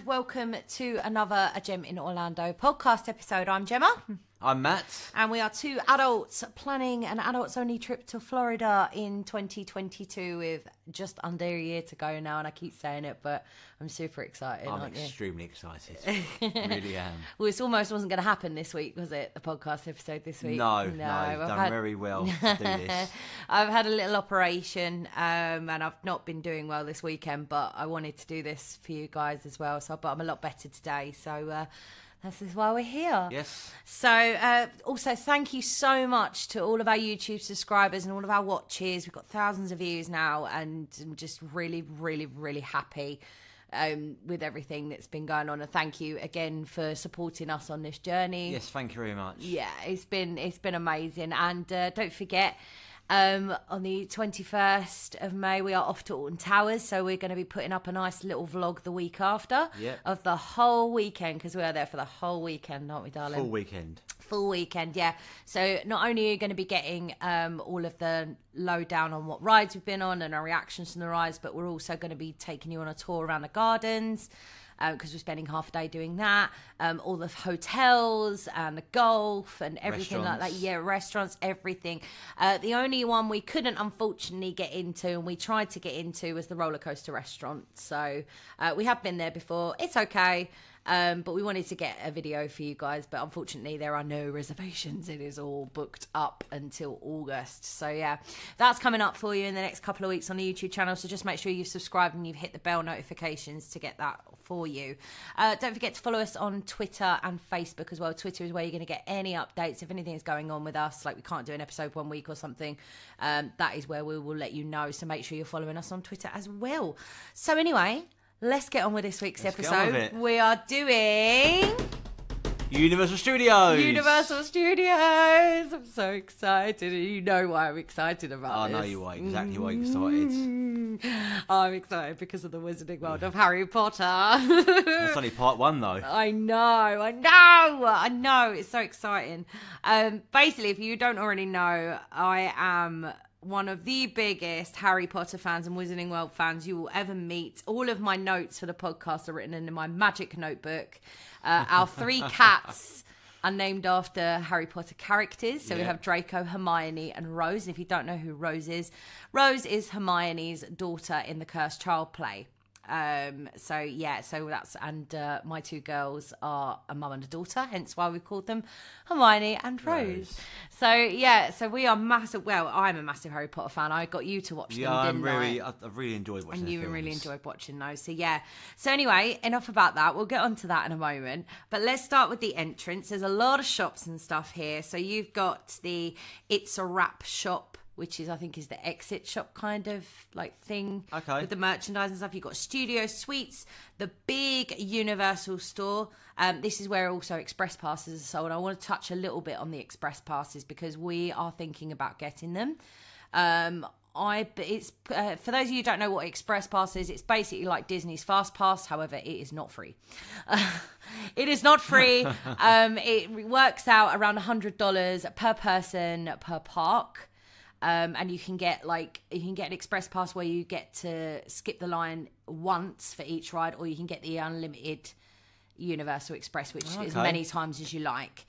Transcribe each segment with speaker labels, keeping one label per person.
Speaker 1: Welcome to another A Gem in Orlando podcast episode. I'm Gemma.
Speaker 2: I'm Matt.
Speaker 1: And we are two adults planning an adults-only trip to Florida in 2022 with just under a year to go now. And I keep saying it, but I'm super excited,
Speaker 2: I'm
Speaker 1: aren't you?
Speaker 2: extremely excited. Really am.
Speaker 1: Well, it almost wasn't going to happen this week, was it? The podcast episode this week?
Speaker 2: No, you've done very well to do this.
Speaker 1: I've had a little operation and I've not been doing well this weekend, but I wanted to do this for you guys as well. But I'm a lot better today. So this is why we're here.
Speaker 2: Yes.
Speaker 1: So also thank you so much to all of our YouTube subscribers and all of our watches. We've got thousands of views now, and I'm just really, really, really happy with everything that's been going on. And thank you again for supporting us on this journey.
Speaker 2: Yes, thank you very much.
Speaker 1: Yeah, it's been amazing. And don't forget, on the 21st of May, we are off to Alton Towers, so we're going to be putting up a nice little vlog the week after of the whole weekend, because we are there for the whole weekend, aren't we, darling? Full weekend, yeah. So not only are you going to be getting all of the lowdown on what rides we've been on and our reactions from the rides, but we're also going to be taking you on a tour around the gardens, because we're spending half a day doing that, all the hotels and the golf and everything like that. Yeah, restaurants, everything. The only one we couldn't unfortunately get into, and we tried to get into, was the roller coaster restaurant. So we have been there before. It's okay. But we wanted to get a video for you guys, but unfortunately there are no reservations. It is all booked up until August. So yeah, that's coming up for you in the next couple of weeks on the YouTube channel. So just make sure you've subscribed and you've hit the bell notifications to get that for you. Don't forget to follow us on Twitter and Facebook as well. Twitter is where you're going to get any updates if anything is going on with us, like we can't do an episode 1 week or something. That is where we will let you know. So make sure you're following us on Twitter as well. So anyway, let's get on with this week's episode. We are doing
Speaker 2: Universal Studios.
Speaker 1: Universal Studios. I'm so excited. You know why I'm excited about this.
Speaker 2: I know you are. Exactly why you're excited.
Speaker 1: I'm excited because of the Wizarding World of Harry Potter.
Speaker 2: That's only part 1 though.
Speaker 1: I know. It's so exciting. Basically, if you don't already know, I am one of the biggest Harry Potter fans and Wizarding World fans you will ever meet. All of my notes for the podcast are written in my magic notebook. Our 3 cats are named after Harry Potter characters. So we have Draco, Hermione and Rose. And if you don't know who Rose is Hermione's daughter in the Cursed Child play. So that's, and my 2 girls are a mum and a daughter, hence why we called them Hermione and Rose. So we are massive. Well, I'm a massive Harry Potter fan. I got you to watch them, didn't I?
Speaker 2: I've really enjoyed watching them.
Speaker 1: And you really enjoyed watching those. So anyway, enough about that. We'll get onto that in a moment. But let's start with the entrance. There's a lot of shops and stuff here. So you've got the It's a Wrap shop, which I think is the exit shop kind of like thing.
Speaker 2: Okay.
Speaker 1: With the merchandise and stuff. You've got Studio Suites, the big Universal store. This is where also express passes are sold. I want to touch a little bit on the express passes because we are thinking about getting them. It's for those of you who don't know what express pass is, it's basically like Disney's Fast Pass. However, it is not free. It is not free. It works out around $100 per person per park. And you can get an express pass where you get to skip the line once for each ride, or you can get the unlimited Universal Express, which is as many times as you like.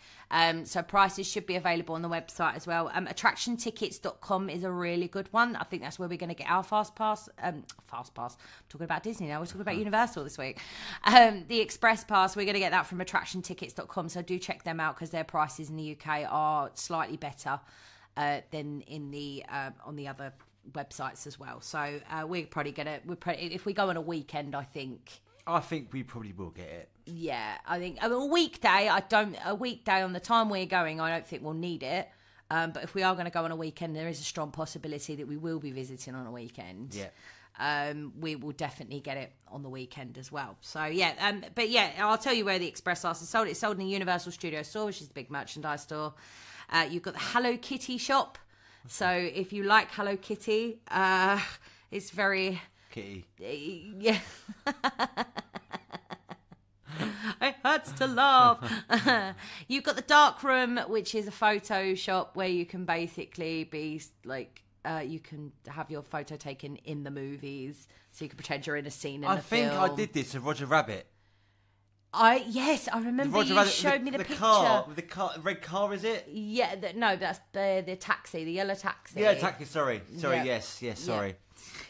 Speaker 1: So prices should be available on the website as well. Attractiontickets.com is a really good one. I think that's where we're going to get our Fast Pass. I'm talking about Disney now. We're talking about Universal this week. The Express Pass, we're going to get that from attractiontickets.com. So do check them out because their prices in the UK are slightly better than in the on the other websites as well. So we're probably gonna if we go on a weekend, I think
Speaker 2: we probably will get it.
Speaker 1: Yeah, a weekday on the time we're going, I don't think we'll need it. But if we are going to go on a weekend, there is a strong possibility that we will be visiting on a weekend. Yeah. We will definitely get it on the weekend as well. So I'll tell you where the Express Pass is sold. It's sold in the Universal Studio store, which is the big merchandise store. You've got the Hello Kitty shop. So if you like Hello Kitty, it's very
Speaker 2: kitty.
Speaker 1: Yeah. hurts to laugh. You've got the dark room, which is a photo shop where you can basically be like, you can have your photo taken in the movies, so you can pretend you're in a scene in the film.
Speaker 2: I think I did this with Roger Rabbit.
Speaker 1: Yes, I remember you showed me the picture.
Speaker 2: The red car, is it?
Speaker 1: Yeah, no, that's the taxi, the yellow taxi.
Speaker 2: Yeah, taxi, sorry,
Speaker 1: Yep.
Speaker 2: yes, sorry.
Speaker 1: Yep.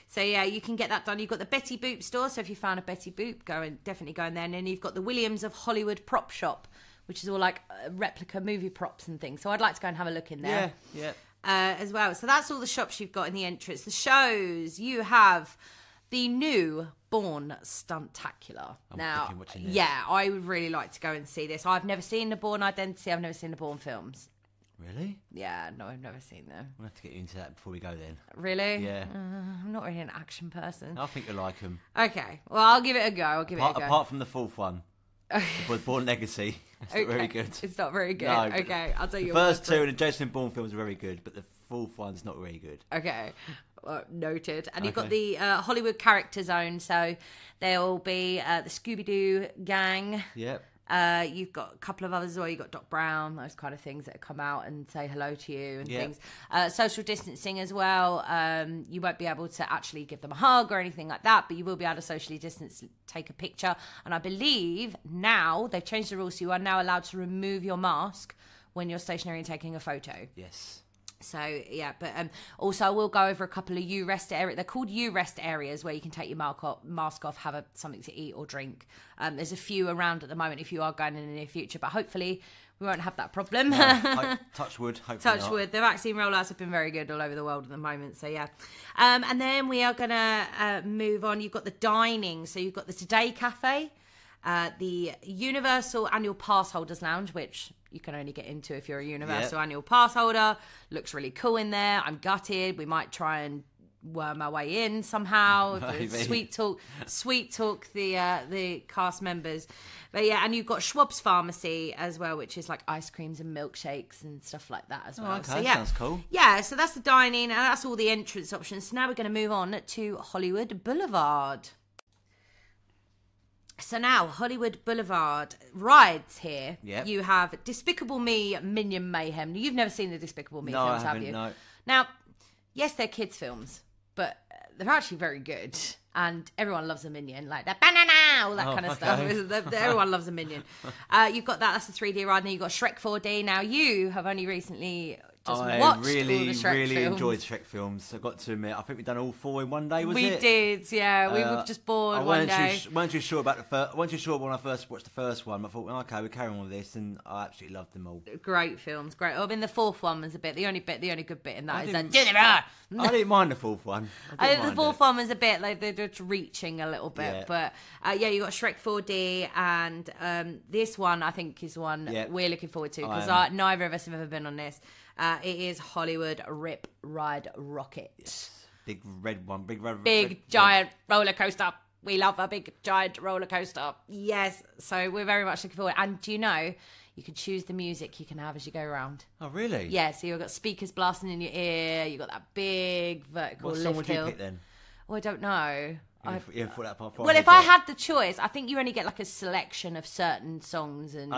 Speaker 1: So yeah, you can get that done. You've got the Betty Boop store, so if you found a Betty Boop, definitely go in there. And then you've got the Williams of Hollywood prop shop, which is all like replica movie props and things. So I'd like to go and have a look in there.
Speaker 2: Yeah.
Speaker 1: As well. So that's all the shops you've got in the entrance. The shows, you have the new Bourne Stuntacular. Now, yeah, I would really like to go and see this. I've never seen the Bourne Identity. I've never seen the Bourne films.
Speaker 2: Really?
Speaker 1: Yeah, no, I've never seen them.
Speaker 2: We'll have to get you into that before we go then.
Speaker 1: Really?
Speaker 2: Yeah.
Speaker 1: I'm not really an action person.
Speaker 2: I think you'll like them.
Speaker 1: Okay, well, I'll give it a go.
Speaker 2: Apart from the fourth one. The Bourne Legacy. It's not very good.
Speaker 1: It's not very good.
Speaker 2: No,
Speaker 1: okay, I'll tell you.
Speaker 2: The first two of the Jason Bourne films are very good, but the fourth one's not very good.
Speaker 1: Okay, well, noted. And you've got the Hollywood Character Zone, so there'll be the Scooby-Doo gang.
Speaker 2: Yep.
Speaker 1: You've got a couple of others as well. You've got Doc Brown, those kind of things that come out and say hello to you and things. Social distancing as well. You won't be able to actually give them a hug or anything like that, but you will be able to socially distance, take a picture. And I believe now they've changed the rules, so you are now allowed to remove your mask when you're stationary and taking a photo.
Speaker 2: Yes.
Speaker 1: So, yeah, but also we'll go over a couple of U-Rest areas. They're called U-Rest areas where you can take your mask off, have something to eat or drink. There's a few around at the moment if you are going in the near future, but hopefully we won't have that problem.
Speaker 2: No, touch wood, hopefully
Speaker 1: Touch wood. The vaccine rollouts have been very good all over the world at the moment, so yeah. And then we are going to move on. You've got the dining. So you've got the Today Cafe, the Universal Annual Pass Holders Lounge, which you can only get into if you're a Universal Annual Pass holder. Looks really cool in there. I'm gutted. We might try and worm our way in somehow. Sweet talk the cast members. But yeah, and you've got Schwab's Pharmacy as well, which is like ice creams and milkshakes and stuff like that as well.
Speaker 2: Okay,
Speaker 1: so, yeah.
Speaker 2: Sounds cool.
Speaker 1: Yeah, so that's the dining and that's all the entrance options. So now we're going to move on to Hollywood Boulevard. So now, Hollywood Boulevard rides here.
Speaker 2: Yep.
Speaker 1: You have Despicable Me, Minion Mayhem. You've never seen the Despicable Me films, have you?
Speaker 2: No.
Speaker 1: Now, yes, they're kids' films, but they're actually very good. And everyone loves a Minion, like that banana, all that kind of stuff. Everyone loves a Minion. You've got that's the 3D ride. And you've got Shrek 4D. Now, you have only recently watched all the Shrek films.
Speaker 2: Enjoyed Shrek films. I've got to admit, I think we've done all four in one day.
Speaker 1: We did, yeah. We were just bored one day.
Speaker 2: Weren't too sure about the first. Weren't too sure when I first watched the first one. I thought, well, okay, we're carrying on with this, and I absolutely loved them all.
Speaker 1: Great films, great. I mean, the fourth one was the only good bit in that is that.
Speaker 2: I didn't mind the fourth one.
Speaker 1: The fourth one was a bit like they're just reaching a little bit, but yeah, you got Shrek 4D, and this one I think is one we're looking forward to because neither of us have ever been on this. It is Hollywood Rip Ride Rocket.
Speaker 2: Yes. Big red one,
Speaker 1: giant roller coaster. We love a big giant roller coaster. Yes, so we're very much looking forward. And do you know, you can choose the music you can have as you go around.
Speaker 2: Oh, really?
Speaker 1: Yeah, so you've got speakers blasting in your ear. You've got that big vertical lift hill.
Speaker 2: What song would you pick then?
Speaker 1: Oh, I don't know.
Speaker 2: If
Speaker 1: I had the choice, I think you only get like a selection of certain songs and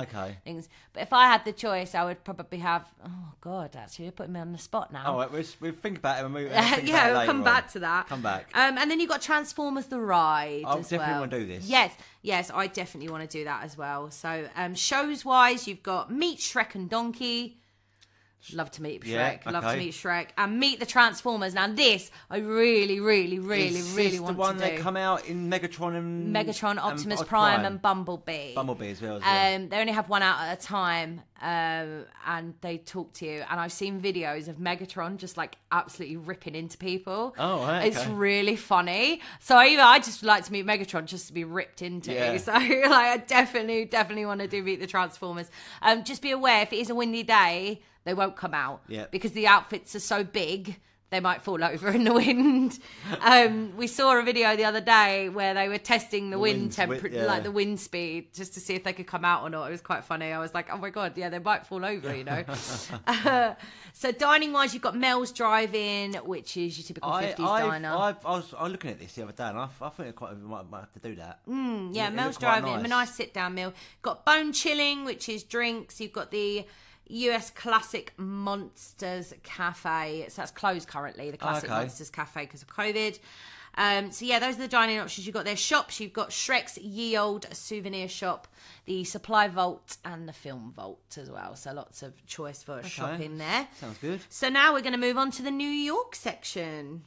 Speaker 1: things. But if I had the choice, I would probably have. Oh God, actually, you're putting me on the spot now.
Speaker 2: Oh, we'll think about it when we.
Speaker 1: We'll come back to that.
Speaker 2: Come back.
Speaker 1: And then you've got Transformers: The Ride.
Speaker 2: I definitely want to do this.
Speaker 1: Yes, I definitely want to do that as well. So shows wise, you've got Meet Shrek and Donkey. Love to meet Shrek. Love to meet Shrek and meet the Transformers. Now this I really want to do.
Speaker 2: The one that come out in Megatron,
Speaker 1: Optimus Prime and Bumblebee.
Speaker 2: Bumblebee as well.
Speaker 1: They only have one out at a time, and they talk to you. And I've seen videos of Megatron just like absolutely ripping into people.
Speaker 2: Oh, okay.
Speaker 1: It's really funny. So I just like to meet Megatron just to be ripped into.
Speaker 2: Yeah.
Speaker 1: So like I definitely want to meet the Transformers. Just be aware if it is a windy day, they won't come out because the outfits are so big they might fall over in the wind. We saw a video the other day where they were testing the wind temperature, like the wind speed, just to see if they could come out or not. It was quite funny. I was like, oh my God, yeah, they might fall over, you know. So dining wise, you've got Mel's Drive-In, which is your typical 50s diner.
Speaker 2: I was looking at this the other day, and I think I might have to do that.
Speaker 1: Yeah, Mel's Drive-In, a nice sit-down meal. Got Bone Chilling, which is drinks. You've got the US Classic Monsters Cafe. So that's closed currently, the Classic Monsters Cafe, because of COVID. So yeah, those are the dining options you've got there. Shops, you've got Shrek's Ye Old Souvenir Shop, the Supply Vault, and the Film Vault as well. So lots of choice for shopping there.
Speaker 2: Sounds good.
Speaker 1: So now we're going to move on to the New York section.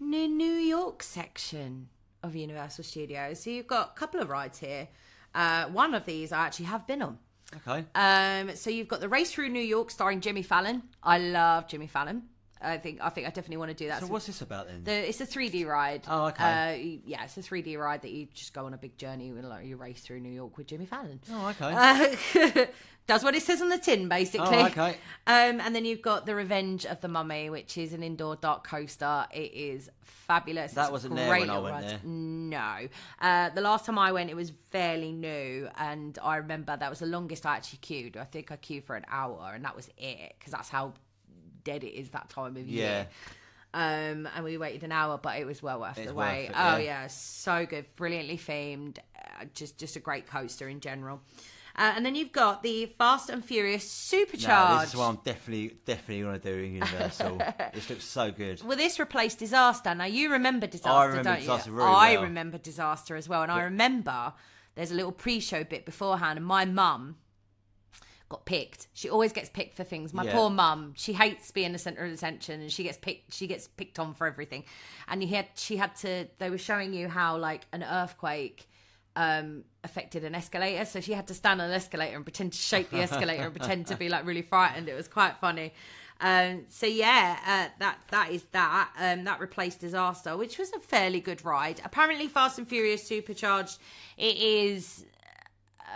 Speaker 1: New York section of Universal Studios. So you've got a couple of rides here. One of these I actually have been on.
Speaker 2: Okay.
Speaker 1: So you've got the Race Through New York starring Jimmy Fallon. I love Jimmy Fallon. I think I definitely want to do that.
Speaker 2: So what's this about then?
Speaker 1: It's a 3D ride.
Speaker 2: Oh, okay.
Speaker 1: Yeah, it's a 3D ride that you just go on a big journey and like you race through New York with Jimmy Fallon.
Speaker 2: Oh, okay.
Speaker 1: Does what it says on the tin, basically.
Speaker 2: Oh, okay.
Speaker 1: And then you've got the Revenge of the Mummy, which is an indoor dark coaster. It is fabulous.
Speaker 2: That wasn't there when I went there.
Speaker 1: No. The last time I went, it was fairly new, and I remember that was the longest I actually queued. I think I queued for an hour, and that was it, because that's how dead it is that time of year. And we waited an hour, but it was well worth the wait. Yeah, so good, brilliantly themed, just a great coaster in general. And then you've got the Fast and Furious Supercharged.
Speaker 2: No, this is what I'm definitely going to do in Universal. This looks so good.
Speaker 1: Well, this replaced Disaster. Now, you remember Disaster,
Speaker 2: I remember
Speaker 1: don't
Speaker 2: Disaster
Speaker 1: you?
Speaker 2: really well.
Speaker 1: I remember Disaster as well. And I remember there's a little pre-show bit beforehand, and my mum got picked. She always gets picked for things. My poor mum, she hates being the centre of attention, and she gets picked on for everything. And they were showing you how like an earthquake affected an escalator, so she had to stand on an escalator and pretend to shake the escalator and pretend to be like really frightened. It was quite funny. So yeah, that is that. That replaced Disaster, which was a fairly good ride. Apparently, Fast and Furious Supercharged, it is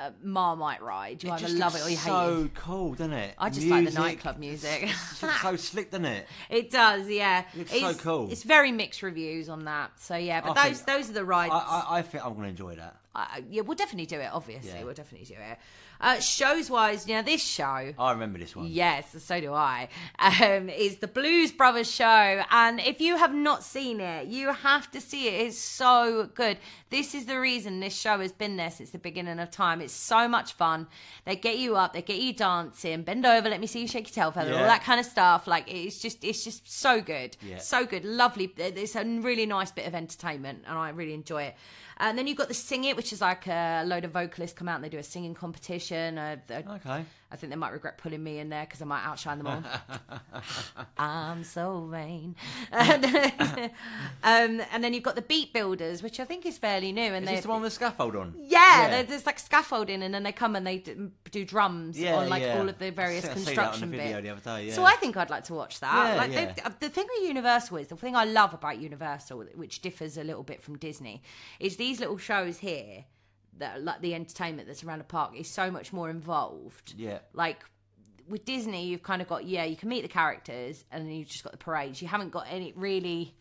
Speaker 1: a Marmite ride. You either love it or you hate it.
Speaker 2: So cool, doesn't it?
Speaker 1: I just like the nightclub music.
Speaker 2: It looks so slick, doesn't it?
Speaker 1: It does, yeah.
Speaker 2: It looks so cool.
Speaker 1: It's very mixed reviews on that. So yeah, but those are the rides.
Speaker 2: I think I'm going to enjoy that.
Speaker 1: Yeah, we'll definitely do it, obviously. We'll definitely do it. Shows-wise, this show...
Speaker 2: I remember this one.
Speaker 1: Yes, so do I. Is the Blues Brothers show. And if you have not seen it, you have to see it. It's so good. This is the reason this show has been there since the beginning of time. It's so much fun. They get you up, they get you dancing, bend over, let me see you shake your tail feather, all that kind of stuff. Like, it's just so good. Yeah. So good. Lovely. It's a really nice bit of entertainment, and I really enjoy it. And then you've got the Sing It, which is like a load of vocalists come out and they do a singing competition.
Speaker 2: Okay.
Speaker 1: I think they might regret putting me in there because I might outshine them all. I'm so vain. And then you've got the Beat Builders, which I think is fairly new. And
Speaker 2: is this the one with the scaffold on?
Speaker 1: Yeah, there's like scaffolding, and then they come and they do drums on like all of the various construction bits.
Speaker 2: The other day,
Speaker 1: So I think I'd like to watch that. The thing with Universal is, the thing I love about Universal, which differs a little bit from Disney, is these little shows here. That like the entertainment that's around the park is so much more involved. Yeah. Like with Disney, you've kind of got you can meet the characters, and then you've just got the parades. You haven't got anything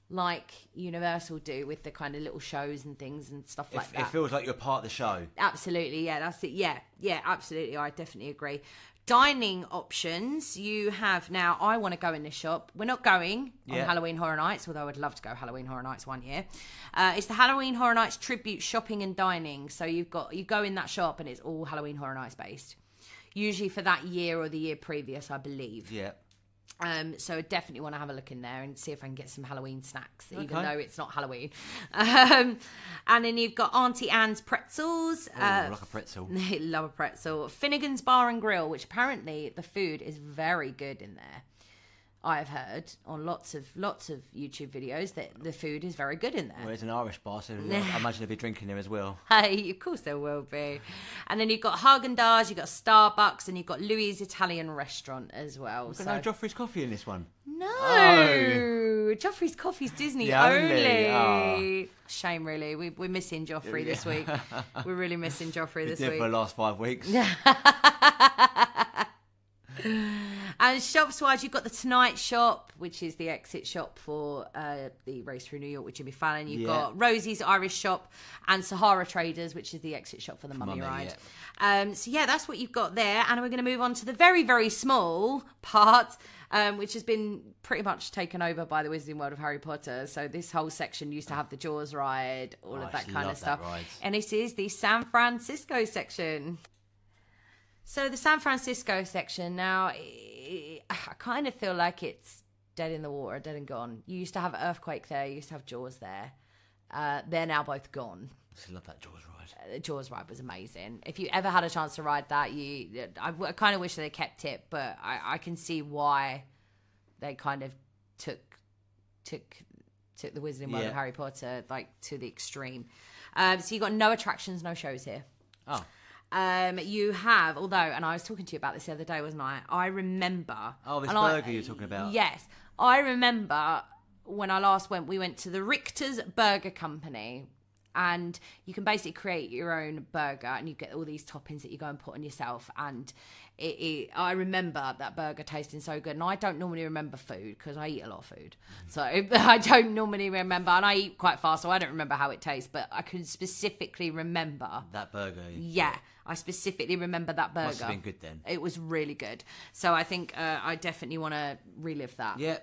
Speaker 1: like Universal do with the kind of little shows and things and stuff like that.
Speaker 2: It feels like you're part of the show.
Speaker 1: Absolutely, yeah, that's it. Yeah, absolutely. I definitely agree. Dining options you have now. I want to go in this shop. We're not going on Halloween Horror Nights, although I'd love to go Halloween Horror Nights one year. It's the Halloween Horror Nights Tribute Shopping and Dining. So you go in that shop and it's all Halloween Horror Nights based. Usually for that year or the year previous, I believe. Yeah. So I definitely want to have a look in there and see if I can get some Halloween snacks, even though it's not Halloween. And then you've got Auntie Anne's Pretzels.
Speaker 2: Like a pretzel.
Speaker 1: Love a pretzel. Finnegan's Bar and Grill, which apparently the food is very good in there. I've heard on lots of YouTube videos that the food is very good in there.
Speaker 2: Well, it's an Irish bar, so I imagine they'll be drinking there as well.
Speaker 1: Hey, of course there will be. And then you've got Haagen-Dazs, you've got Starbucks, and you've got Louis' Italian Restaurant as well.
Speaker 2: We've got no Joffrey's Coffee in this one.
Speaker 1: No, Joffrey's Coffee's Disney only. Shame, really. We're missing Joffrey this week. We're really missing Joffrey this week.
Speaker 2: For the last 5 weeks.
Speaker 1: And shops-wise, you've got the Tonight Shop, which is the exit shop for the Race Through New York with Jimmy Fallon. You've got Rosie's Irish Shop and Sahara Traders, which is the exit shop for the Mummy Ride. Yeah. So, that's what you've got there. And we're going to move on to the very, very small part, which has been pretty much taken over by the Wizarding World of Harry Potter. So this whole section used to have the Jaws ride, all of that kind of stuff. And this is the San Francisco section. So the San Francisco section, now, I kind of feel like it's dead in the water, dead and gone. You used to have Earthquake there, you used to have Jaws there. They're now both gone.
Speaker 2: I love that Jaws ride.
Speaker 1: The Jaws ride was amazing. If you ever had a chance to ride that, I kind of wish they kept it, but I can see why they kind of took the Wizarding World of Harry Potter to the extreme. So you got no attractions, no shows here.
Speaker 2: Oh.
Speaker 1: You have, although, and I was talking to you about this the other day, wasn't I? I remember.
Speaker 2: Oh, this burger you're talking about.
Speaker 1: Yes. I remember when I last went, we went to the Richter's Burger Company, and you can basically create your own burger, and you get all these toppings that you go and put on yourself. And I remember that burger tasting so good. And I don't normally remember food because I eat a lot of food. So I don't normally remember, and I eat quite fast, so I don't remember how it tastes. But I can specifically remember
Speaker 2: that burger.
Speaker 1: Yeah, I specifically remember that burger.
Speaker 2: Must have been good then.
Speaker 1: It was really good. So I think I definitely want to relive that.
Speaker 2: Yeah.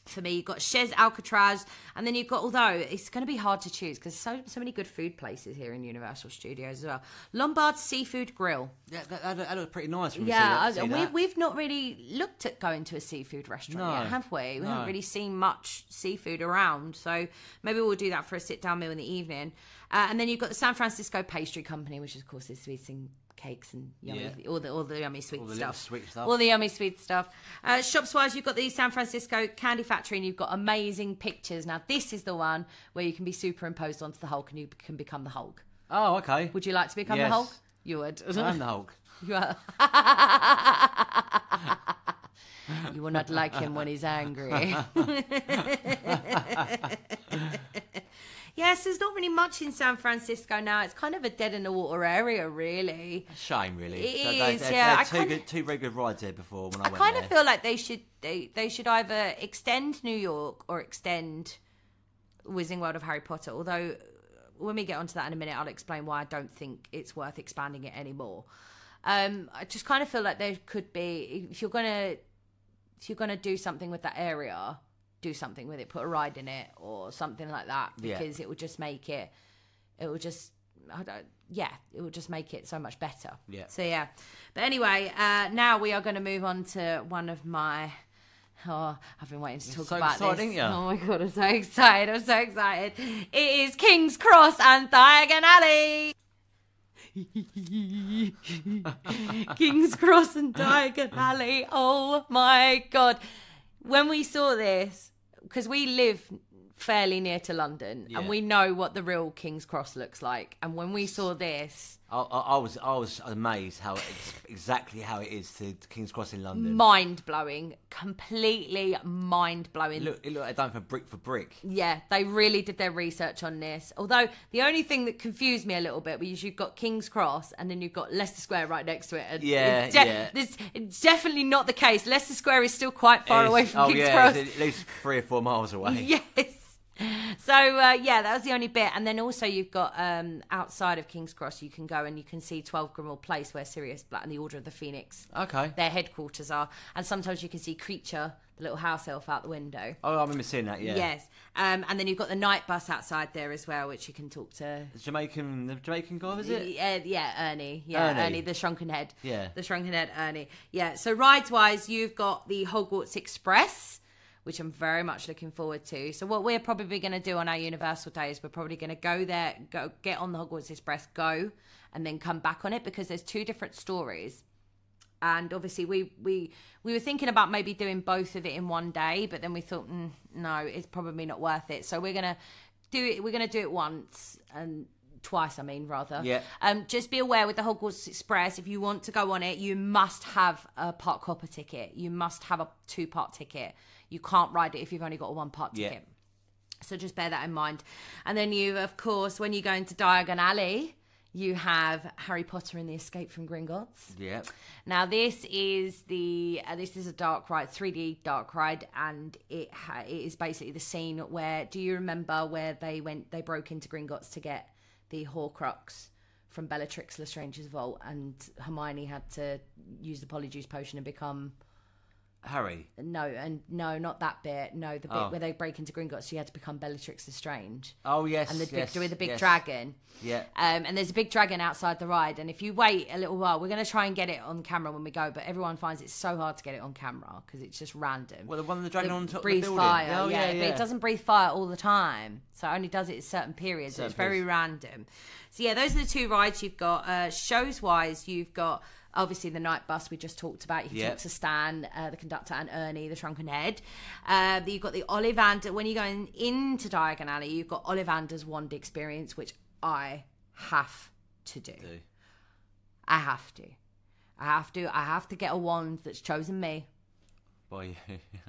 Speaker 1: For me, you've got Chez Alcatraz, and then you've got, although it's going to be hard to choose because so many good food places here in Universal Studios as well. Lombard's Seafood Grill.
Speaker 2: Yeah, that looked pretty nice.
Speaker 1: We've not really looked at going to a seafood restaurant yet, have we? We haven't really seen much seafood around, so maybe we'll do that for a sit-down meal in the evening. And then you've got the San Francisco Pastry Company, which of course is sweets and cakes and yummy, all the yummy sweet stuff. All the yummy sweet stuff. Shops-wise, you've got the San Francisco Candy Factory, and you've got amazing pictures. Now, this is the one where you can be superimposed onto the Hulk, and you can become the Hulk.
Speaker 2: Oh, okay.
Speaker 1: Would you like to become the Hulk? You would.
Speaker 2: I'm the Hulk.
Speaker 1: You are. You will not like him when he's angry. Yes, there's not really much in San Francisco now. It's kind of a dead-in-the-water area, really.
Speaker 2: Shame, really.
Speaker 1: It is,
Speaker 2: They had two very good rides there before when I went there. I kind
Speaker 1: of feel like they should either extend New York or extend Wizarding World of Harry Potter, although when we get onto that in a minute, I'll explain why I don't think it's worth expanding it anymore. I just kind of feel like there could be, if you're gonna do something with that area, do something with it, put a ride in it or something like that, because it would just make it would just make it so much better. So but anyway, now we are going to move on to one of my I've been waiting to talk about this. Oh my god, I'm so excited. It is King's Cross and Diagon Alley. King's Cross and Diagon Alley. Oh my god, when we saw this, because we live fairly near to London, and we know what the real King's Cross looks like, and when we saw this,
Speaker 2: I was amazed exactly how it is to King's Cross in London.
Speaker 1: Mind blowing, completely mind blowing.
Speaker 2: It looked like done brick for brick.
Speaker 1: Yeah, they really did their research on this. Although the only thing that confused me a little bit was you've got King's Cross and then you've got Leicester Square right next to it. And it's definitely not the case. Leicester Square is still quite far away from King's Cross.
Speaker 2: It's at least 3 or 4 miles away.
Speaker 1: Yes. So that was the only bit. And then also you've got outside of King's Cross, you can go and you can see 12 Grimmauld Place, where Sirius Black and the Order of the Phoenix, their headquarters are. And sometimes you can see Creature, the little house elf, out the window.
Speaker 2: Oh, I remember seeing that. Yes.
Speaker 1: And then you've got the night bus outside there as well, which you can talk to
Speaker 2: the Jamaican guy, was it?
Speaker 1: Ernie. Ernie, the shrunken head. The shrunken head, Ernie. So rides wise, you've got the Hogwarts Express, which I'm very much looking forward to. So what we're probably going to do on our Universal Day is we're probably going to go there, get on the Hogwarts Express, and then come back on it, because there's 2 different stories. And obviously we were thinking about maybe doing both of it in one day, but then we thought, no, it's probably not worth it. So we're going to do it. We're going to do it once and twice, rather. Just be aware with the Hogwarts Express, if you want to go on it, you must have a park hopper ticket. You must have a 2-part ticket. You can't ride it if you've only got a 1-part ticket. So just bear that in mind. And then you, of course, when you go into Diagon Alley, You have Harry Potter and the Escape from Gringotts.
Speaker 2: Yeah.
Speaker 1: Now this is a dark ride, 3D dark ride, and it is basically the scene where, do you remember where they broke into Gringotts to get the Horcrux from Bellatrix Lestrange's vault, and Hermione had to use the Polyjuice potion and become
Speaker 2: Harry?
Speaker 1: No, not that bit. No, the bit where they break into Gringotts, she had to become Bellatrix Lestrange.
Speaker 2: Oh, yes.
Speaker 1: And with the big
Speaker 2: yes.
Speaker 1: dragon.
Speaker 2: Yeah.
Speaker 1: And there's a big dragon outside the ride. And if you wait a little while, we're going to try and get it on camera when we go, but everyone finds it so hard to get it on camera because it's just random.
Speaker 2: Well, the one with the dragon on top of the
Speaker 1: breathes
Speaker 2: building.
Speaker 1: fire.
Speaker 2: Oh, yeah.
Speaker 1: But it doesn't breathe fire all the time. So it only does it at certain periods. So it's very random. So yeah, those are the two rides you've got. Shows-wise, you've got... Obviously, the night bus we just talked about. You can talk to Stan, the conductor, and Ernie, the shrunken head. You've got the Ollivander. When you're going into Diagon Alley, you've got Ollivander's wand experience, which I have to do. I have to get a wand that's chosen me.
Speaker 2: Boy,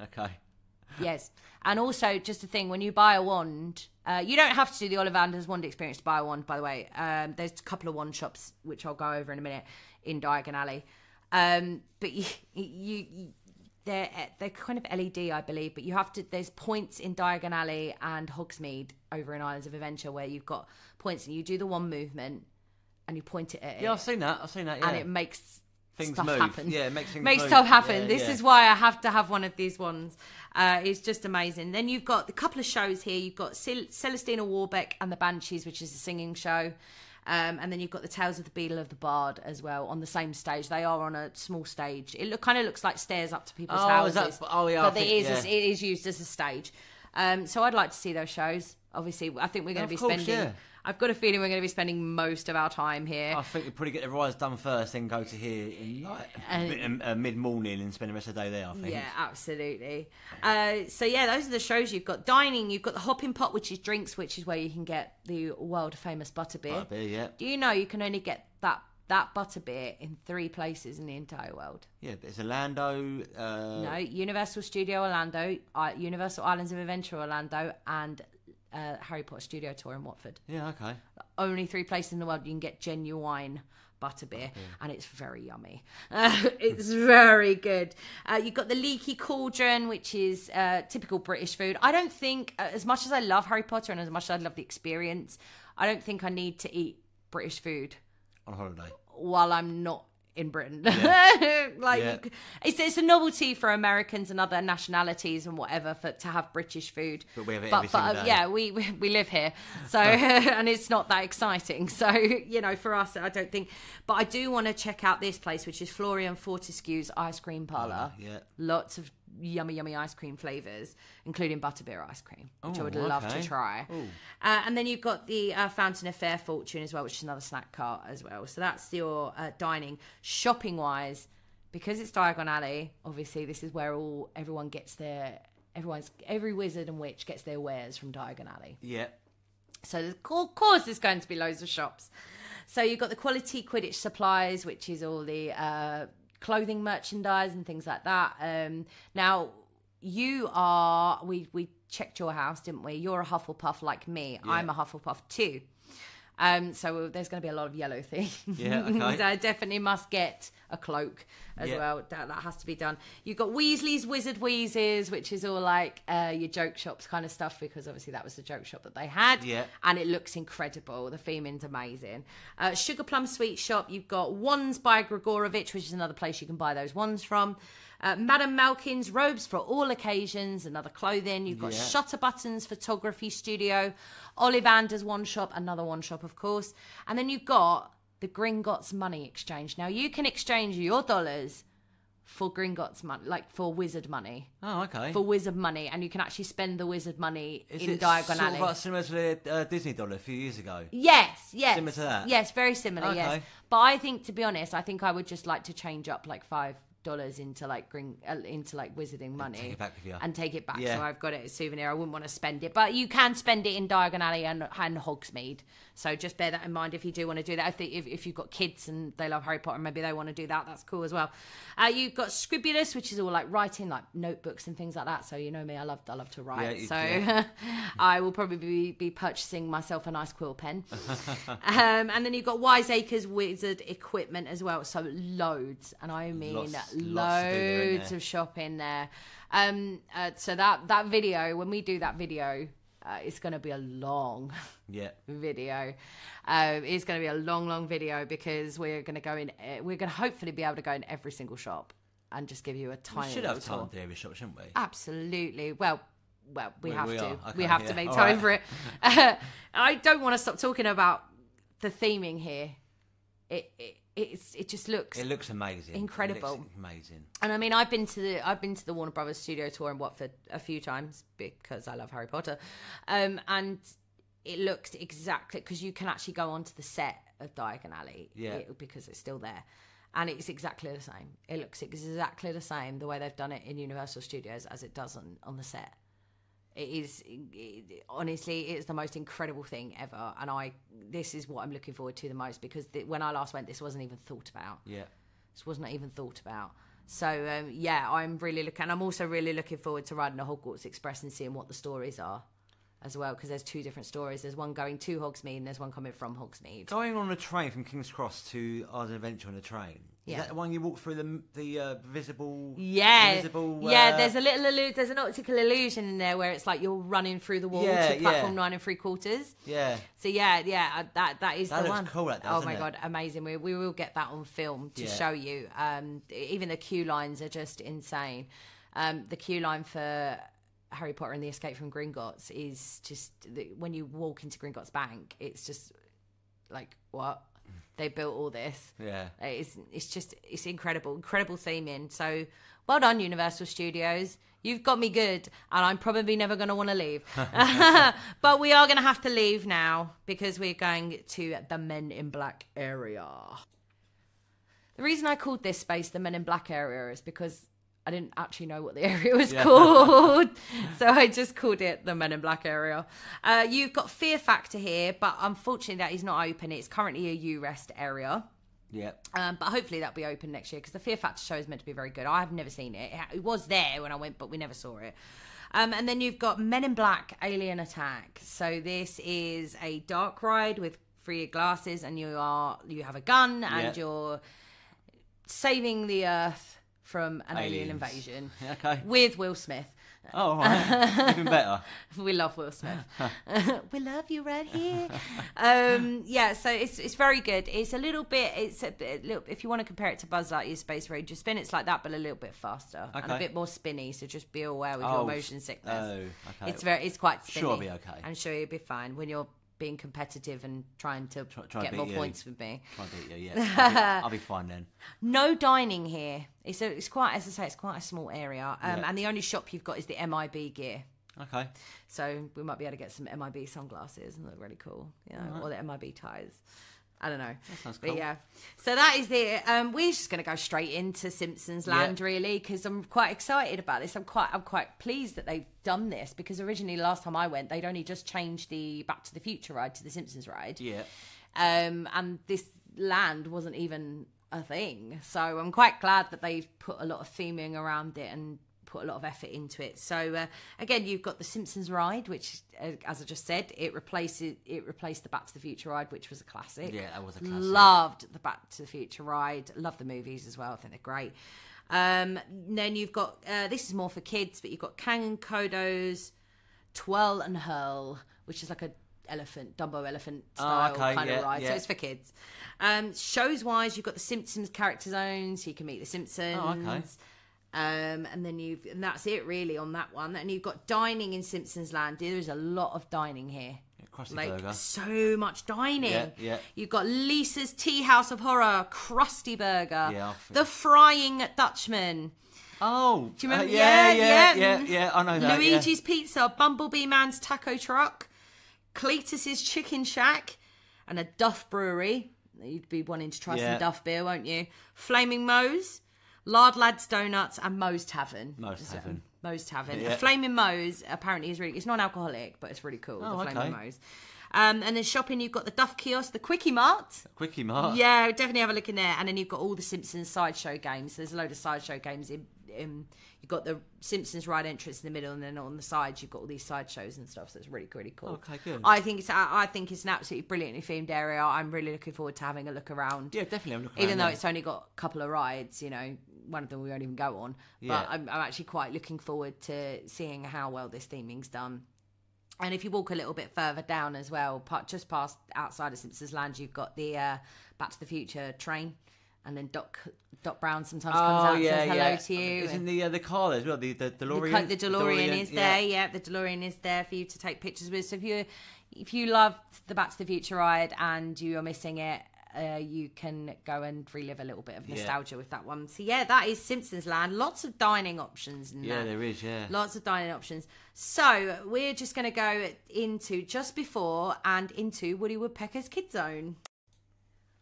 Speaker 2: okay.
Speaker 1: Yes. And also, just a thing, when you buy a wand, you don't have to do the Ollivander's wand experience to buy a wand, by the way. There's a couple of wand shops, which I'll go over in a minute, in Diagon Alley. But they're kind of LED, I believe, but you have to, there's points in Diagon Alley and Hogsmeade over in Islands of Adventure where you've got points and you do the wand movement and you point it at it.
Speaker 2: Yeah, I've seen that, yeah.
Speaker 1: And it makes
Speaker 2: things
Speaker 1: stuff
Speaker 2: move.
Speaker 1: happen.
Speaker 2: Yeah, it makes things
Speaker 1: move.
Speaker 2: stuff
Speaker 1: happen. This is why I have to have one of these ones. It's just amazing. Then you've got a couple of shows here. You've got Celestina Warbeck and the Banshees, which is a singing show. And then you've got the Tales of the Beadle of the Bard as well on the same stage. They are on a small stage. It kind of looks like stairs up to people's houses. But it is used as a stage. So I'd like to see those shows. Obviously, I think we're going to be spending... Yeah. I've got a feeling we're going to be spending most of our time here.
Speaker 2: I think we'll probably get the rides done first, then go to here in mid-morning and spend the rest of the day there, I think.
Speaker 1: Yeah, absolutely. So, yeah, those are the shows you've got. Dining, you've got the Hopping Pot, which is drinks, which is where you can get the world-famous butterbeer.
Speaker 2: Butterbeer, yeah.
Speaker 1: Do you know you can only get that butterbeer in 3 places in the entire world?
Speaker 2: Yeah, there's Orlando.
Speaker 1: No, Universal Studio Orlando, Universal Islands of Adventure Orlando, and Harry Potter Studio Tour in Watford.
Speaker 2: Yeah, okay.
Speaker 1: Only 3 places in the world you can get genuine butterbeer, and it's very yummy. It's very good. You've got the Leaky Cauldron, which is typical British food. I don't think, as much as I love Harry Potter and as much as I love the experience, I don't think I need to eat British food
Speaker 2: on holiday
Speaker 1: while I'm not in Britain.
Speaker 2: Yeah.
Speaker 1: It's a novelty for Americans and other nationalities and whatever to have British food.
Speaker 2: But we have it every single day.
Speaker 1: Yeah, we live here, so and it's not that exciting. So for us, I don't think. But I do want to check out this place, which is Florian Fortescue's Ice Cream Parlour.
Speaker 2: Yeah,
Speaker 1: lots of yummy ice cream flavours, including butterbeer ice cream, which I would love to try. And then you've got the Fountain of Fair Fortune as well, which is another snack cart as well. So that's your dining. Shopping wise, because it's Diagon Alley, obviously this is where everyone gets every wizard and witch gets their wares from Diagon Alley.
Speaker 2: Yeah.
Speaker 1: So of course there's going to be loads of shops. So you've got the Quality Quidditch Supplies, which is all the clothing merchandise and things like that. Now we checked your house, didn't we? You're a Hufflepuff like me. Yeah. I'm a Hufflepuff too. So there's going to be a lot of yellow things.
Speaker 2: Yeah, okay.
Speaker 1: So I definitely must get a cloak as well. That has to be done. You've got Weasley's Wizard Wheezes, which is all like your joke shops kind of stuff, because obviously that was the joke shop that they had.
Speaker 2: Yeah.
Speaker 1: And it looks incredible. The theming's amazing. Sugar Plum Sweet Shop. You've got Wands by Grigorovich, which is another place you can buy those wands from. Madame Malkin's Robes for All Occasions, another clothing. You've got Shutter Buttons Photography Studio, Ollivander's Wand Shop, another wand shop, of course. And then you've got the Gringotts Money Exchange. Now, you can exchange your dollars for Gringotts money, like for wizard money.
Speaker 2: Oh, okay.
Speaker 1: For wizard money, and you can actually spend the wizard money in Diagon Alley.
Speaker 2: Sort of like similar to the Disney dollar a few years ago?
Speaker 1: Yes.
Speaker 2: Similar to that?
Speaker 1: Yes, very similar,
Speaker 2: okay.
Speaker 1: yes. But I think, to be honest, I would just like to change up like 5 dollars into like wizarding money
Speaker 2: take it back with you.
Speaker 1: and take it back.
Speaker 2: Yeah.
Speaker 1: So I've got it as a souvenir. I wouldn't want to spend it, but you can spend it in Diagon Alley and Hogsmeade. So just bear that in mind if you do want to do that. I think if you've got kids and they love Harry Potter, maybe they want to do that. That's cool as well. You've got Scribulus, which is all like writing, like notebooks and things like that. So you know me, I love to write. I will probably be purchasing myself a nice quill pen. And then you've got Wiseacres wizard equipment as well. So loads, and I mean loads of shopping there. So that video, when we do that video, it's going to be a long video. It's going to be a long video because we're going to hopefully be able to go in every single shop and just give you a tiny.
Speaker 2: We should have time to do every shop, shouldn't we?
Speaker 1: Absolutely. Well, we have to.
Speaker 2: Okay,
Speaker 1: we have to make time for it. I don't want to stop talking about the theming here. It just looks.
Speaker 2: It looks amazing.
Speaker 1: Incredible.
Speaker 2: It looks amazing.
Speaker 1: And I mean, I've been to the Warner Brothers studio tour in Watford a few times because I love Harry Potter, and it looks exactly, because you can actually go onto the set of Diagon Alley, because it's still there. And it's exactly the same. It looks exactly the same the way they've done it in Universal Studios as it does on the set. Honestly, it's the most incredible thing ever. And this is what I'm looking forward to the most, because when I last went, this wasn't even thought about.
Speaker 2: Yeah.
Speaker 1: This wasn't even thought about. So, I'm really looking, and I'm also really looking forward to riding the Hogwarts Express and seeing what the stories are as well, because there's two different stories. There's one going to Hogsmeade and there's one coming from Hogsmeade.
Speaker 2: Going on a train from King's Cross to Arden Adventure on a train. Is that the one you walk through the visible?
Speaker 1: Yeah,
Speaker 2: visible,
Speaker 1: there's a there's an optical illusion in there where it's like you're running through the wall to platform 9 3/4.
Speaker 2: Yeah.
Speaker 1: So that is the one.
Speaker 2: That looks cool. That does,
Speaker 1: oh my god, amazing! We will get that on film to show you. Even the queue lines are just insane. The queue line for Harry Potter and the Escape from Gringotts is just, when you walk into Gringotts Bank, it's just like, what? They built all this.
Speaker 2: Yeah.
Speaker 1: It's incredible theming. So well done, Universal Studios. You've got me good, and I'm probably never going to want to leave. But we are going to have to leave now because we're going to the Men in Black area. The reason I called this space the Men in Black area is because I didn't actually know what the area was called. So I just called it the Men in Black area. You've got Fear Factor here, but unfortunately that is not open. It's currently a U-Rest area.
Speaker 2: Yeah.
Speaker 1: But hopefully that'll be open next year, because the Fear Factor show is meant to be very good. I have never seen it. It was there when I went, but we never saw it. And then you've got Men in Black Alien Attack. So this is a dark ride with 3 glasses, and you have a gun, and you're saving the Earth from an alien invasion with Will Smith.
Speaker 2: Oh, all right. Even better.
Speaker 1: We love Will Smith. We love you right here. So it's very good. It's a little bit, if you want to compare it to Buzz Lightyear Space Ranger Spin, it's like that, but a little bit faster and a bit more spinny. So just be aware with your motion sickness.
Speaker 2: Oh, okay.
Speaker 1: It's quite spinny.
Speaker 2: Sure, it'll be okay.
Speaker 1: I'm sure you'll be fine when you're being competitive and trying to get more points with me.
Speaker 2: Try and beat you, yeah. I'll be fine then.
Speaker 1: No dining here. It's quite, as I say, it's quite a small area. And the only shop you've got is the MIB gear.
Speaker 2: Okay.
Speaker 1: So we might be able to get some MIB sunglasses and look really cool, or the MIB ties. I don't know.
Speaker 2: That sounds cool.
Speaker 1: But yeah. So that is it. We're just going to go straight into Simpsons Land, really, because I'm quite excited about this. I'm quite pleased that they've done this, because originally last time I went, they'd only just changed the Back to the Future ride to the Simpsons ride.
Speaker 2: Yeah.
Speaker 1: And this land wasn't even a thing. So I'm quite glad that they've put a lot of theming around it and put a lot of effort into it. So again, you've got the Simpsons ride, which, as I just said, it replaced the Back to the Future ride, which was a classic.
Speaker 2: Yeah, that was a classic.
Speaker 1: Loved the Back to the Future ride. Love the movies as well. I think they're great. Then you've got this is more for kids, but you've got Kang and Kodo's Twirl and Hurl, which is like a Dumbo elephant style kind of ride. So it's for kids. Shows wise, you've got the Simpsons character zones, so you can meet the Simpsons.
Speaker 2: Oh, okay.
Speaker 1: And then that's it really on that one. And you've got dining in Simpsons Land. There is a lot of dining here.
Speaker 2: Krusty Burger.
Speaker 1: So much dining.
Speaker 2: Yeah.
Speaker 1: You've got Lisa's Tea House of Horror, Krusty Burger,
Speaker 2: Yeah,
Speaker 1: The Frying Dutchman.
Speaker 2: Oh,
Speaker 1: do you remember?
Speaker 2: Yeah, I know that.
Speaker 1: Luigi's Pizza, Bumblebee Man's Taco Truck, Cletus's Chicken Shack, and a Duff Brewery. You'd be wanting to try some Duff beer, won't you? Flaming Moe's, Lard Lads Donuts and Moe's Tavern.
Speaker 2: Moe's Tavern.
Speaker 1: Moe's Tavern.
Speaker 2: Yeah.
Speaker 1: Flaming Moe's apparently is really... It's non-alcoholic, but it's really cool.
Speaker 2: Oh,
Speaker 1: the Flaming
Speaker 2: okay.
Speaker 1: Moe's. And then shopping, you've got the Duff Kiosk, the Quickie Mart.
Speaker 2: Quickie Mart.
Speaker 1: Yeah, definitely have a look in there. And then you've got all the Simpsons sideshow games. There's a load of sideshow games. You've got the Simpsons ride entrance in the middle, and then on the sides you've got all these sideshows and stuff. So it's really, really cool.
Speaker 2: Okay, good.
Speaker 1: I think it's an absolutely brilliantly themed area. I'm really looking forward to having a look around.
Speaker 2: Yeah, definitely have a look around.
Speaker 1: Even though it's only got a couple of rides, you know, one of them we won't even go on. But
Speaker 2: Yeah.
Speaker 1: I'm actually quite looking forward to seeing how well this theming's done. And if you walk a little bit further down as well, just past outside of Simpsons Land, you've got the Back to the Future train, and then Doc Brown sometimes comes out and says hello to you.
Speaker 2: Isn't the car there as well? The DeLorean.
Speaker 1: The DeLorean is there. Yeah, the DeLorean is there for you to take pictures with. So if you love the Back to the Future ride and you're missing it, you can go and relive a little bit of nostalgia with that one. So yeah, that is Simpsons Land. Lots of dining options in
Speaker 2: Yeah,
Speaker 1: that.
Speaker 2: there is, yeah.
Speaker 1: Lots of dining options. So we're just going to go into just before and into Woody Woodpecker's Kids Zone.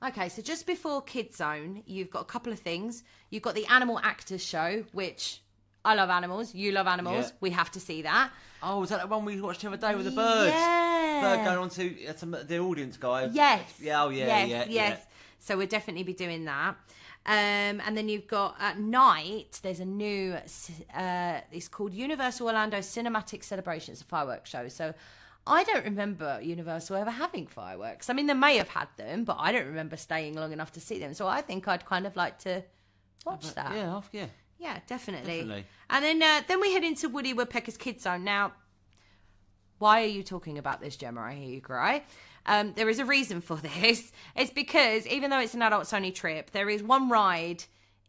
Speaker 1: Okay, so just before Kids Zone, you've got a couple of things. You've got the Animal Actors Show, which I love animals. You love animals.
Speaker 2: Yeah.
Speaker 1: We have to see that.
Speaker 2: Oh, was that the one we watched the other day with the birds?
Speaker 1: Yeah.
Speaker 2: Bird going on to the audience guy.
Speaker 1: Yes.
Speaker 2: Yeah,
Speaker 1: Yes.
Speaker 2: Yeah.
Speaker 1: So we'll definitely be doing that. And then you've got at night, there's a new, it's called Universal Orlando Cinematic Celebrations, a fireworks show. So I don't remember Universal ever having fireworks. I mean, they may have had them, but I don't remember staying long enough to see them. So I think I'd kind of like to watch that.
Speaker 2: Yeah.
Speaker 1: Yeah, definitely.
Speaker 2: Definitely.
Speaker 1: And then we head into Woody Woodpecker's Kids Zone. Now, why are you talking about this, Gemma? I hear you cry. There is a reason for this. It's because even though it's an adults-only trip, there is one ride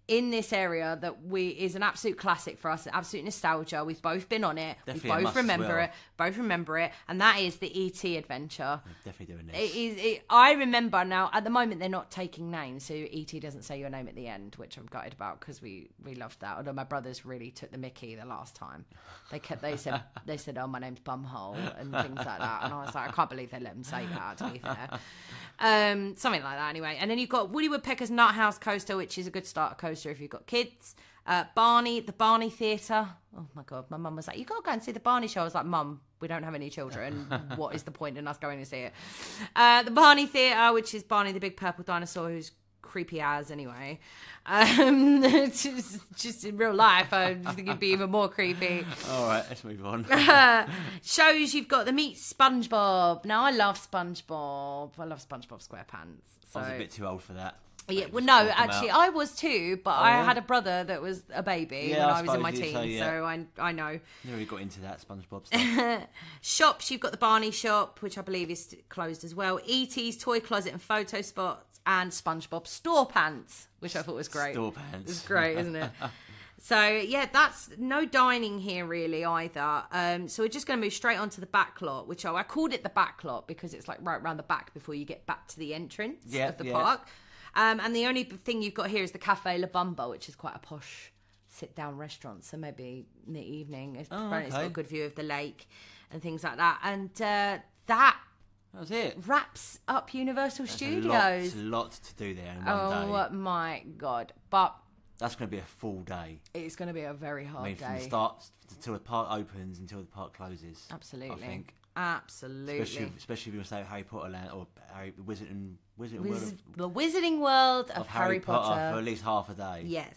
Speaker 1: in this area that is an absolute classic for us, an absolute nostalgia. We've both been on it.
Speaker 2: Definitely
Speaker 1: We both remember it. And that is the E.T. adventure.
Speaker 2: I'm definitely doing this.
Speaker 1: I remember now, at the moment, they're not taking names, so E.T. doesn't say your name at the end, which I'm gutted about because we loved that. Although my brothers really took the mickey the last time. They said, oh, my name's Bumhole and things like that. And I was like, I can't believe they let them say that, to be fair. Something like that anyway. And then you've got Woody Woodpecker's Nut House Coaster, which is a good starter coaster if you've got kids. Barney, the Barney Theatre. Oh my God, my mum was like, you got to go and see the Barney show. I was like, Mum, we don't have any children. What is the point in us going to see it? The Barney Theatre, which is Barney the big purple dinosaur who's creepy as anyway. Just in real life, I think it'd be even more creepy.
Speaker 2: All right, let's move on.
Speaker 1: Shows, you've got the Meet SpongeBob. Now, I love SpongeBob. I love SpongeBob SquarePants. So.
Speaker 2: I was a bit too old for that.
Speaker 1: Yeah, well, no, actually, I was too, but I had a brother that was a baby when I was in my teens, so I know.
Speaker 2: Never really got into that SpongeBob stuff.
Speaker 1: Shops, you've got the Barney shop, which I believe is closed as well. E.T.'s Toy Closet and Photo Spots, and SpongeBob Store Pants, which I thought was great.
Speaker 2: Store Pants.
Speaker 1: It's great, isn't it? So, yeah, that's no dining here really either. So we're just going to move straight onto the back lot, which I called it the back lot because it's like right around the back before you get back to the entrance of the park. And the only thing you've got here is the Cafe La Bamba, which is quite a posh sit-down restaurant. So maybe in the evening, it's got a good view of the lake and things like that. And that
Speaker 2: was it.
Speaker 1: Wraps up Universal Studios.
Speaker 2: There's a lot to do there in one day.
Speaker 1: Oh my God. But
Speaker 2: that's going to be a full day.
Speaker 1: It's going to be a very hard day.
Speaker 2: From the start until the park opens, until the park closes.
Speaker 1: Absolutely.
Speaker 2: I think.
Speaker 1: Absolutely.
Speaker 2: Especially if you stay at Harry Potter Land or
Speaker 1: the Wizarding World of Harry Potter
Speaker 2: for at least half a day.
Speaker 1: Yes.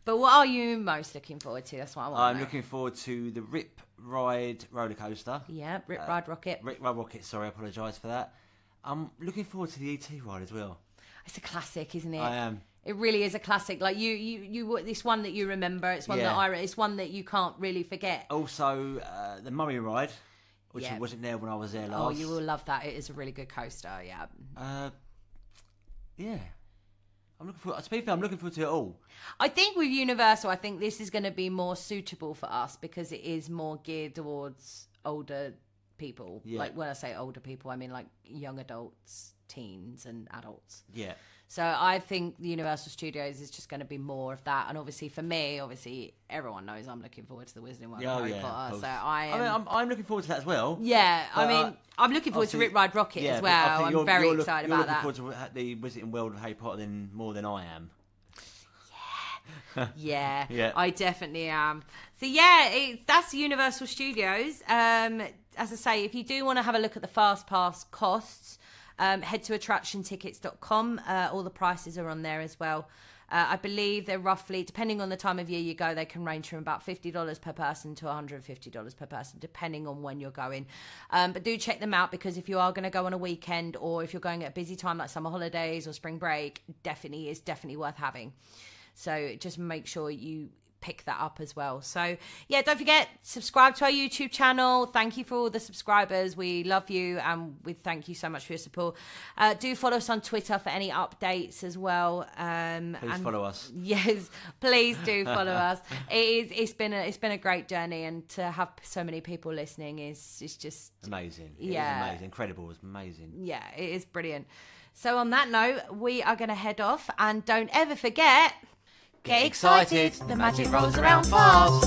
Speaker 1: But what are you most looking forward to? That's what I want to know.
Speaker 2: I'm looking forward to the Rip Ride roller coaster.
Speaker 1: Yeah, Rip Ride Rocket.
Speaker 2: Rip Ride Rocket, sorry, I apologise for that. I'm looking forward to the ET ride as well.
Speaker 1: It's a classic, isn't it?
Speaker 2: I am.
Speaker 1: It really is a classic. Like you it's one that you remember. It's one it's one that you can't really forget.
Speaker 2: Also, the Mummy ride, which wasn't there when I was there last.
Speaker 1: Oh, you will love that. It is a really good coaster. Yeah.
Speaker 2: Yeah. I'm looking forward. To be fair, I'm looking forward to it all.
Speaker 1: I think with Universal, I think this is going to be more suitable for us because it is more geared towards older people. Yeah. Like when I say older people, I mean like young adults, teens, and adults.
Speaker 2: Yeah.
Speaker 1: So I think the Universal Studios is just going to be more of that. And obviously for me, everyone knows I'm looking forward to the Wizarding World of Harry Potter. So
Speaker 2: I'm looking forward to that as well.
Speaker 1: Yeah, I'm looking forward to Rip Ride Rocket as well. I'm very excited about that.
Speaker 2: You're looking forward to the Wizarding World of Harry Potter more than I am.
Speaker 1: Yeah, I definitely am. So yeah, that's Universal Studios. As I say, if you do want to have a look at the Fast Pass costs, head to attractiontickets.com. All the prices are on there as well. I believe they're roughly, depending on the time of year you go, they can range from about $50 per person to $150 per person, depending on when you're going. But do check them out, because if you are going to go on a weekend, or if you're going at a busy time like summer holidays or spring break, definitely worth having. So just make sure you pick that up as well. So yeah, don't forget, subscribe to our YouTube channel. Thank you for all the subscribers. We love you, and we thank you so much for your support. Do follow us on Twitter for any updates as well.
Speaker 2: Please follow us.
Speaker 1: Yes, please do follow us. It's been a great journey, and to have so many people listening is just
Speaker 2: amazing. It is amazing. Incredible. It's amazing.
Speaker 1: Yeah, it is brilliant. So on that note, we are going to head off, and don't ever forget, get excited. The magic rolls around fast.